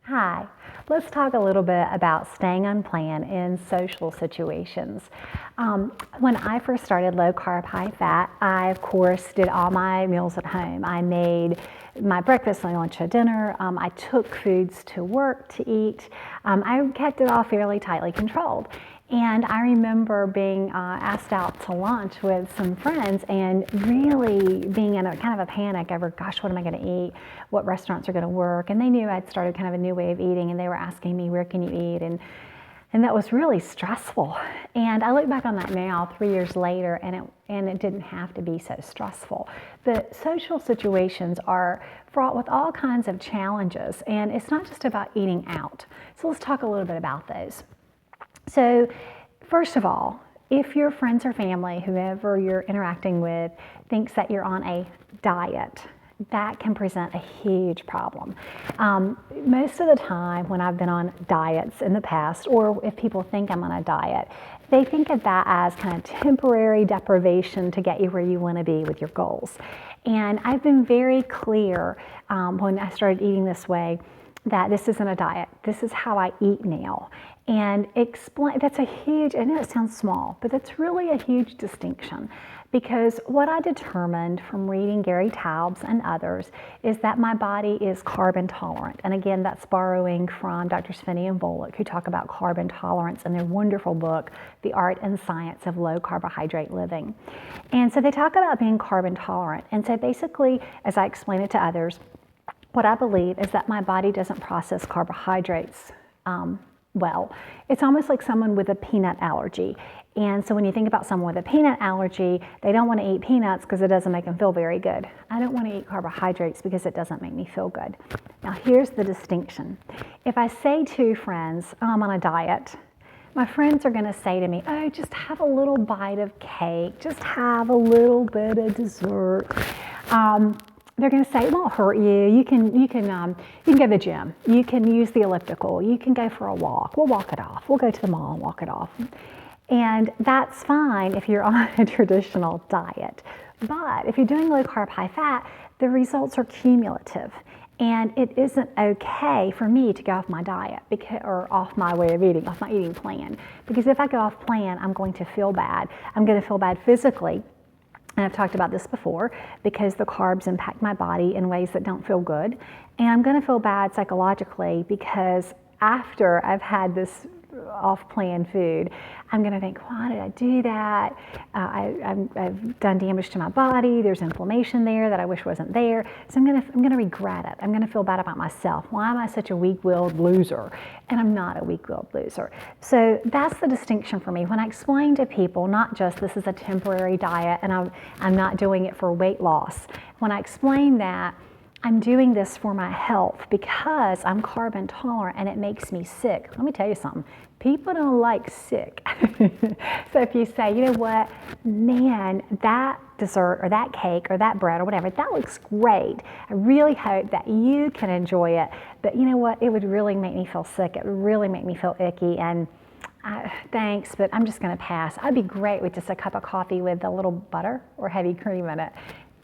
Hi, let's talk a little bit about staying on plan in social situations. When I first started low carb, high fat, I of course did all my meals at home. I made my breakfast, my lunch, and dinner. I took foods to work to eat. I kept it all fairly tightly controlled. And I remember being asked out to lunch with some friends and really being in a kind of a panic over, gosh, what am I going to eat? What restaurants are going to work? And they knew I'd started kind of a new way of eating, and they were asking me, where can you eat? And that was really stressful. And I look back on that now, 3 years later, and it didn't have to be so stressful. But social situations are fraught with all kinds of challenges, and it's not just about eating out. So let's talk a little bit about those. So first of all, if your friends or family, whoever you're interacting with, thinks that you're on a diet, that can present a huge problem. Most of the time when I've been on diets in the past, or if people think I'm on a diet, they think of that as kind of temporary deprivation to get you where you want to be with your goals. And I've been very clear when I started eating this way that this isn't a diet. This is how I eat now. And that's a huge, I know it sounds small, but that's really a huge distinction, because what I determined from reading Gary Taubes and others is that my body is carb intolerant. And again, that's borrowing from Drs. Finney and Volek, who talk about carb intolerance in their wonderful book, The Art and Science of Low Carbohydrate Living. And so they talk about being carb intolerant. And so basically, as I explain it to others, what I believe is that my body doesn't process carbohydrates well. It's almost like someone with a peanut allergy. And so when you think about someone with a peanut allergy, they don't want to eat peanuts because it doesn't make them feel very good. I don't want to eat carbohydrates because it doesn't make me feel good. Now here's the distinction. If I say to friends, oh, I'm on a diet, my friends are going to say to me, oh, just have a little bite of cake, just have a little bit of dessert. They're going to say, it won't hurt you. You can go to the gym. You can use the elliptical. You can go for a walk. We'll walk it off. We'll go to the mall and walk it off. And that's fine if you're on a traditional diet. But if you're doing low carb, high fat, the results are cumulative. And it isn't okay for me to go off my diet or off my way of eating, off my eating plan. Because if I go off plan, I'm going to feel bad. I'm going to feel bad physically. And I've talked about this before, because the carbs impact my body in ways that don't feel good. And I'm going to feel bad psychologically because after I've had this off-plan food, I'm going to think, why did I do that? I've done damage to my body. There's inflammation there that I wish wasn't there. So I'm going to regret it. I'm going to feel bad about myself. Why am I such a weak-willed loser? And I'm not a weak-willed loser. So that's the distinction for me. When I explain to people, not just this is a temporary diet and I'm not doing it for weight loss. When I explain that, I'm doing this for my health because I'm carb intolerant and it makes me sick. Let me tell you something. People don't like sick. So if you say, you know what, man, that dessert or that cake or that bread or whatever, that looks great. I really hope that you can enjoy it. But you know what, it would really make me feel sick. It would really make me feel icky. And thanks, but I'm just going to pass. I'd be great with just a cup of coffee with a little butter or heavy cream in it.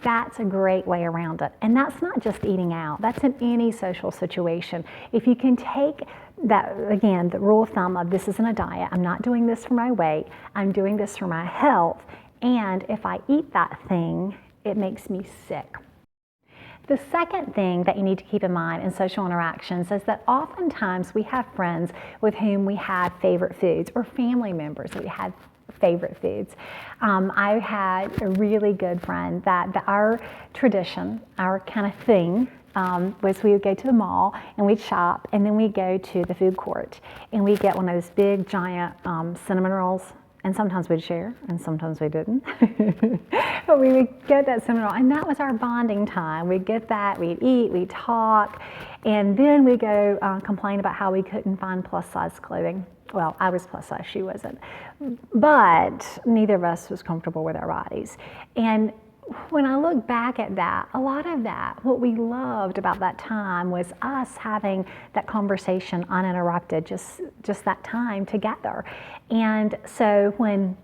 That's a great way around it. And that's not just eating out. That's in any social situation. If you can take that, again, the rule of thumb of this isn't a diet. I'm not doing this for my weight. I'm doing this for my health. And if I eat that thing, it makes me sick. The second thing that you need to keep in mind in social interactions is that oftentimes we have friends with whom we have favorite foods, or family members that we have favorite foods. I had a really good friend that our tradition, our kind of thing, was we would go to the mall and we'd shop, and then we'd go to the food court and we'd get one of those big giant cinnamon rolls. And sometimes we'd share, and sometimes we didn't. But we would get that cinnamon roll, and that was our bonding time. We'd get that, we'd eat, we'd talk, and then we'd go complain about how we couldn't find plus-size clothing. Well, I was plus size, she wasn't. But neither of us was comfortable with our bodies. And when I look back at that, a lot of that, what we loved about that time was us having that conversation uninterrupted, just that time together. And so when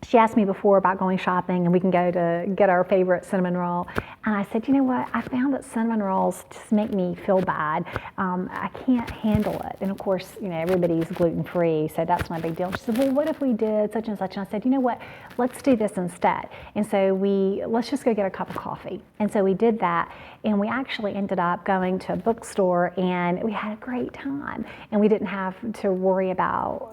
she asked me before about going shopping and we can go to get our favorite cinnamon roll, And I said, you know what, I found that cinnamon rolls just make me feel bad. I can't handle it. And of course, everybody's gluten-free, so that's not a big deal. She said, well, what if we did such and such? And I said, you know what, let's do this instead. And so let's just go get a cup of coffee. And so we did that, and we actually ended up going to a bookstore, and we had a great time. And we didn't have to worry about,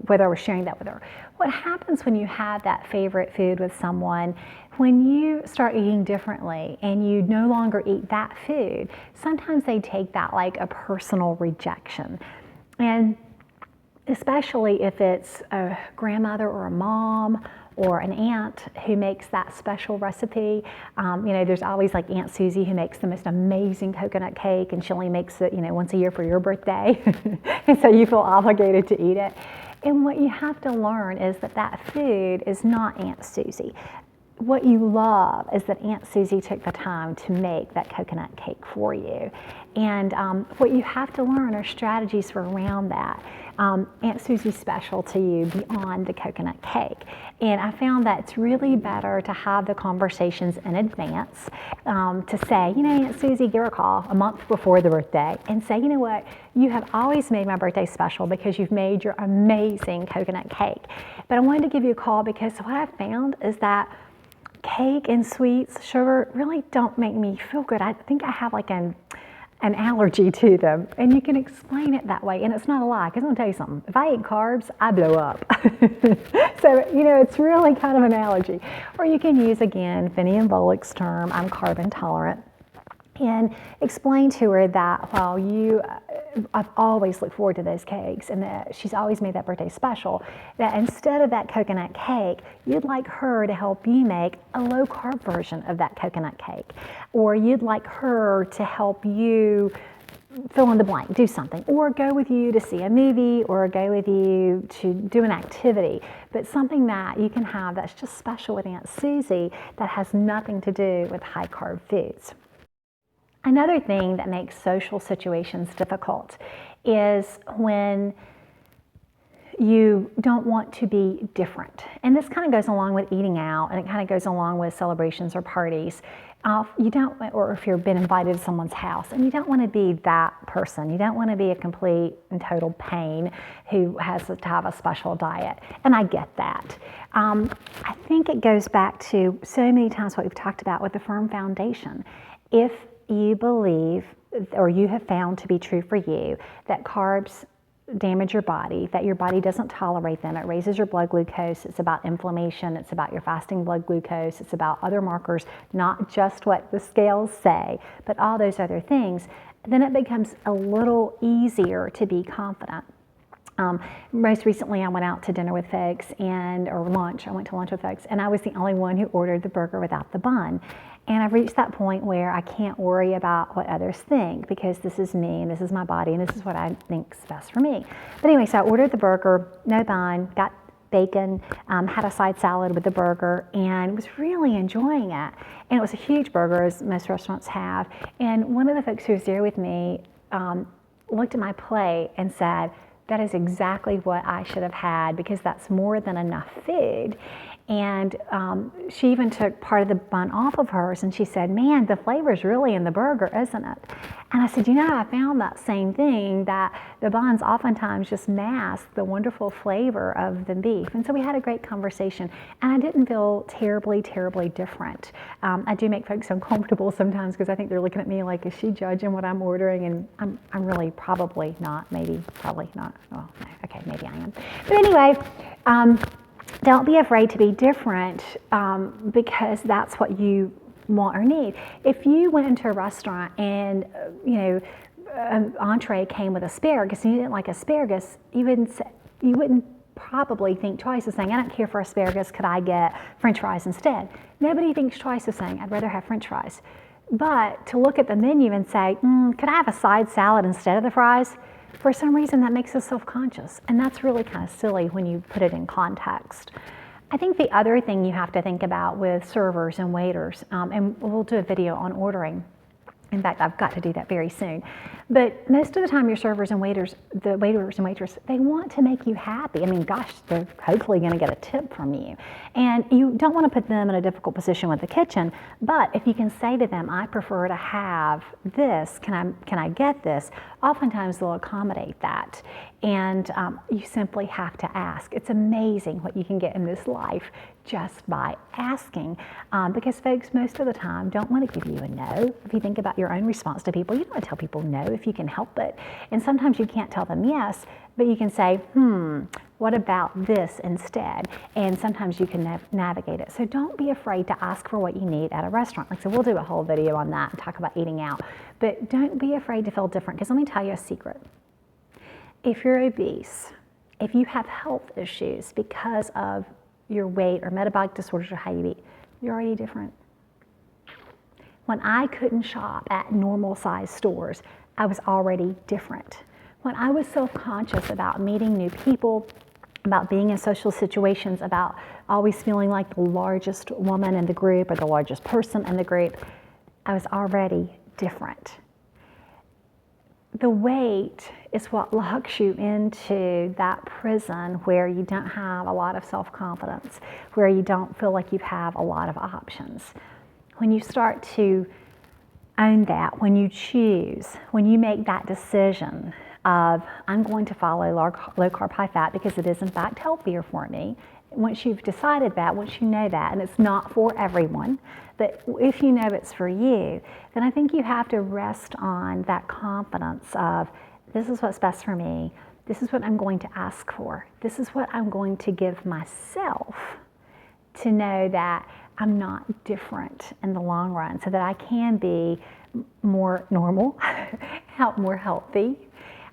whether I was sharing that with her. What happens when you have that favorite food with someone, when you start eating differently and you no longer eat that food, sometimes they take that like a personal rejection. And especially if it's a grandmother or a mom or an aunt who makes that special recipe. There's always like Aunt Susie who makes the most amazing coconut cake, and she only makes it, once a year for your birthday. And so you feel obligated to eat it. And what you have to learn is that food is not Aunt Susie. What you love is that Aunt Susie took the time to make that coconut cake for you. And what you have to learn are strategies for around that. Aunt Susie's special to you beyond the coconut cake. And I found that it's really better to have the conversations in advance, to say, Aunt Susie, give her a call a month before the birthday and say, you know what, you have always made my birthday special because you've made your amazing coconut cake. But I wanted to give you a call because what I found is that cake and sweets, sugar, really don't make me feel good. I think I have like an allergy to them. And you can explain it that way. And it's not a lie, because I'm going to tell you something. If I eat carbs, I blow up. So, it's really kind of an allergy. Or you can use, again, Finney and Volek's term, I'm carb intolerant. And explain to her that while I've always looked forward to those cakes, and that she's always made that birthday special, that instead of that coconut cake, you'd like her to help you make a low carb version of that coconut cake. Or you'd like her to help you fill in the blank, do something, or go with you to see a movie, or go with you to do an activity, but something that you can have that's just special with Aunt Susie that has nothing to do with high carb foods. Another thing that makes social situations difficult is when you don't want to be different. And this kind of goes along with eating out, and it kind of goes along with celebrations or parties. Or if you've been invited to someone's house, and you don't want to be that person. You don't want to be a complete and total pain who has to have a special diet. And I get that. I think it goes back to so many times what we've talked about with the firm foundation. If you believe, or you have found to be true for you, that carbs damage your body, that your body doesn't tolerate them, it raises your blood glucose, it's about inflammation, it's about your fasting blood glucose, it's about other markers, not just what the scales say, but all those other things, then it becomes a little easier to be confident. Most recently I went out to dinner with folks, or lunch, I went to lunch with folks, and I was the only one who ordered the burger without the bun. And I've reached that point where I can't worry about what others think, because this is me and this is my body and this is what I think is best for me. But anyway, so I ordered the burger, no bun, got bacon, had a side salad with the burger, and was really enjoying it. And it was a huge burger, as most restaurants have. And one of the folks who was there with me looked at my plate and said, that is exactly what I should have had, because that's more than enough food. And she even took part of the bun off of hers, and she said, man, the flavor's really in the burger, isn't it? And I said, I found that same thing, that the buns oftentimes just mask the wonderful flavor of the beef. And so we had a great conversation, and I didn't feel terribly, terribly different. I do make folks uncomfortable sometimes, because I think they're looking at me like, is she judging what I'm ordering? And I'm really probably not, probably not. Well, no, okay, maybe I am. But anyway, don't be afraid to be different, because that's what you want or need. If you went into a restaurant and an entree came with asparagus and you didn't like asparagus, you wouldn't probably think twice of saying, I don't care for asparagus, could I get French fries instead? Nobody thinks twice of saying, I'd rather have French fries. But to look at the menu and say, could I have a side salad instead of the fries? For some reason that makes us self-conscious, and that's really kind of silly when you put it in context. I think the other thing you have to think about with servers and waiters, and we'll do a video on ordering, In fact, I've got to do that very soon. But most of the time, your servers and waiters, the waiters and waitresses, they want to make you happy. I mean, gosh, they're hopefully going to get a tip from you. And you don't want to put them in a difficult position with the kitchen. But if you can say to them, I prefer to have this, can I get this? Oftentimes they'll accommodate that. And you simply have to ask. It's amazing what you can get in this life just by asking. Because folks, most of the time, don't want to give you a no. If you think about your own response to people, you don't want to tell people no if you can help it. And sometimes you can't tell them yes, but you can say, what about this instead? And sometimes you can navigate it. So don't be afraid to ask for what you need at a restaurant. Like, so we'll do a whole video on that and talk about eating out. But don't be afraid to feel different, because let me tell you a secret. If you're obese, if you have health issues because of your weight or metabolic disorders or how you eat, you're already different. When I couldn't shop at normal size stores, I was already different. When I was self-conscious about meeting new people, about being in social situations, about always feeling like the largest woman in the group or the largest person in the group, I was already different. The weight is what locks you into that prison where you don't have a lot of self-confidence, where you don't feel like you have a lot of options. When you start to own that, when you choose, when you make that decision of, I'm going to follow low carb, high fat because it is in fact healthier for me. Once you've decided that, once you know that, and it's not for everyone, but if you know it's for you, then I think you have to rest on that confidence of, this is what's best for me, this is what I'm going to ask for, this is what I'm going to give myself to know that I'm not different in the long run, so that I can be more normal, more healthy.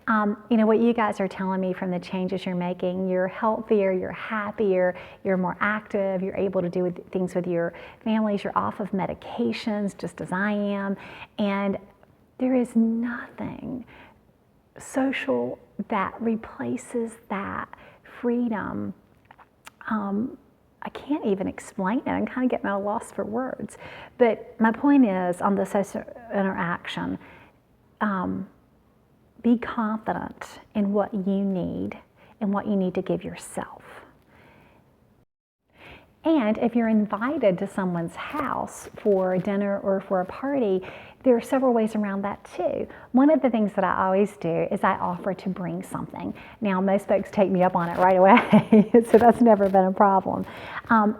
You know, what you guys are telling me from the changes you're making, you're healthier, you're happier, you're more active, you're able to do things with your families, you're off of medications just as I am, and there is nothing social that replaces that freedom. I can't even explain it. I'm kind of getting at a loss for words. But my point is, on the social interaction, be confident in what you need and what you need to give yourself. And if you're invited to someone's house for dinner or for a party, there are several ways around that too. One of the things that I always do is I offer to bring something. Now, most folks take me up on it right away, so that's never been a problem.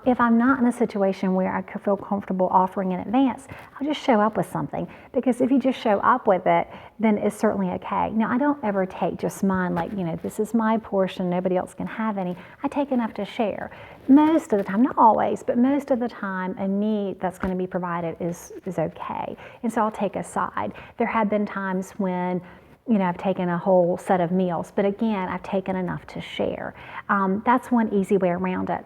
If I'm not in a situation where I could feel comfortable offering in advance, I'll just show up with something, because if you just show up with it, then it's certainly okay. Now, I don't ever take just mine, like, you know, this is my portion, nobody else can have any. I take enough to share. Most of the time, not always, but most of the time, a need that's going to be provided is okay. And so I'll take a side. There have been times when, you know, I've taken a whole set of meals, but again, I've taken enough to share. That's one easy way around it.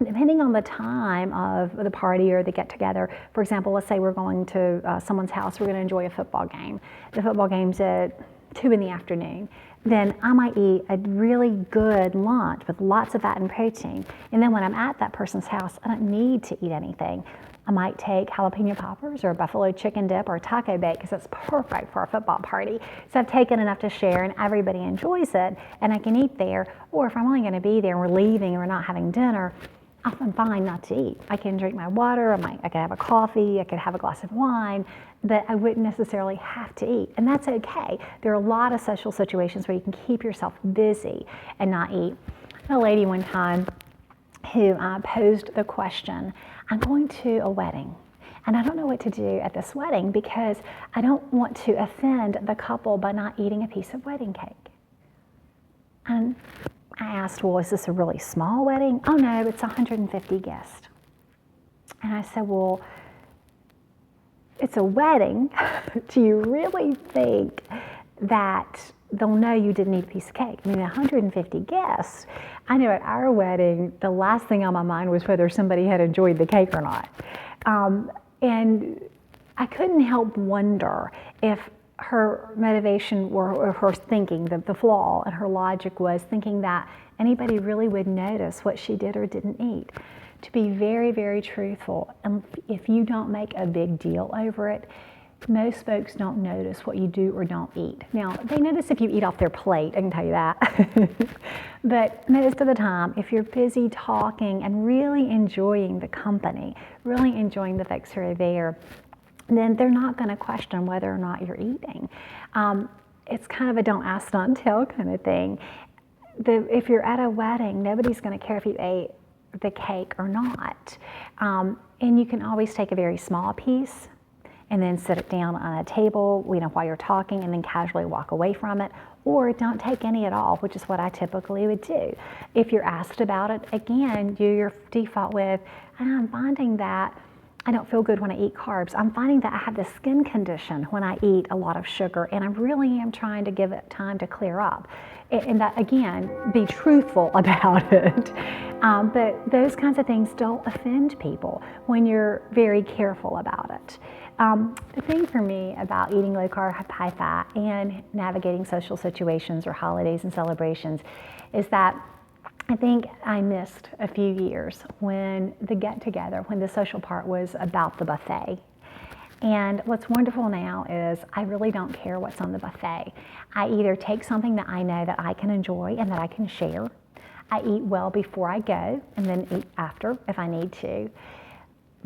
Depending on the time of the party or the get-together, for example, let's say we're going to someone's house, we're going to enjoy a football game. The football game's at 2 in the afternoon. Then I might eat a really good lunch with lots of fat and protein. And then when I'm at that person's house, I don't need to eat anything. I might take jalapeno poppers or a buffalo chicken dip or a taco bake, because it's perfect for a football party. So I've taken enough to share and everybody enjoys it and I can eat there. Or if I'm only going to be there and we're leaving and we're not having dinner, I'm fine not to eat. I can drink my water, I could have a coffee, I could have a glass of wine, but I wouldn't necessarily have to eat. And that's okay. There are a lot of social situations where you can keep yourself busy and not eat. I had a lady one time who posed the question, I'm going to a wedding and I don't know what to do at this wedding because I don't want to offend the couple by not eating a piece of wedding cake. And I asked, well, is this a really small wedding? Oh no, it's 150 guests. And I said, well, it's a wedding. Do you really think that they'll know you didn't eat a piece of cake? I mean, 150 guests. I know at our wedding, the last thing on my mind was whether somebody had enjoyed the cake or not. And I couldn't help wonder if her motivation or her thinking, the flaw in her logic was thinking that anybody really would notice what she did or didn't eat. To be very, very truthful, and if you don't make a big deal over it, most folks don't notice what you do or don't eat. Now, they notice if you eat off their plate, I can tell you that. But most of the time, if you're busy talking and really enjoying the company, really enjoying the folks who are there, then they're not going to question whether or not you're eating. It's kind of a don't ask, don't tell kind of thing. If you're at a wedding, nobody's going to care if you ate the cake or not. And you can always take a very small piece and then sit it down on a table, while you're talking, and then casually walk away from it, or don't take any at all, which is what I typically would do. If you're asked about it, again, do your default with, and I'm finding that I don't feel good when I eat carbs. I'm finding that I have this skin condition when I eat a lot of sugar, and I really am trying to give it time to clear up. And that, again, be truthful about it. But those kinds of things don't offend people when you're very careful about it. The thing for me about eating low carb, high fat, and navigating social situations or holidays and celebrations is that I think I missed a few years when the get-together, when the social part was about the buffet. And what's wonderful now is I really don't care what's on the buffet. I either take something that I know that I can enjoy and that I can share. I eat well before I go and then eat after if I need to.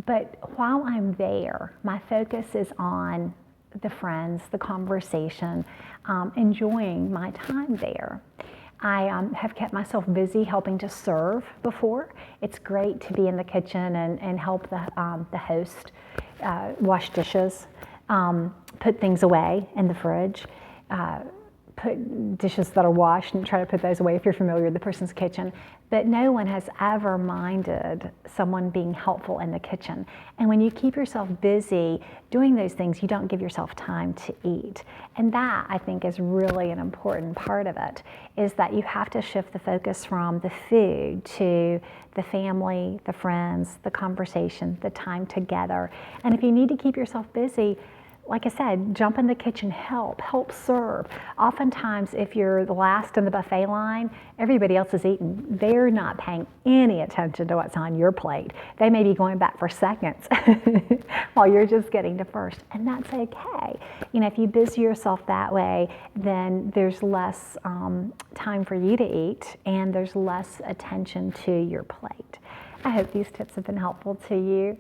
But while I'm there, my focus is on the friends, the conversation, enjoying my time there. I have kept myself busy helping to serve before. It's great to be in the kitchen and help the host wash dishes, put things away in the fridge, put dishes that are washed and try to put those away if you're familiar with the person's kitchen. But no one has ever minded someone being helpful in the kitchen. And when you keep yourself busy doing those things, you don't give yourself time to eat. And that, I think, is really an important part of it, is that you have to shift the focus from the food to the family, the friends, the conversation, the time together. And if you need to keep yourself busy, like I said, jump in the kitchen, help serve. Oftentimes, if you're the last in the buffet line, everybody else is eating. They're not paying any attention to what's on your plate. They may be going back for seconds while you're just getting to first, and that's okay. If you busy yourself that way, then there's less time for you to eat, and there's less attention to your plate. I hope these tips have been helpful to you.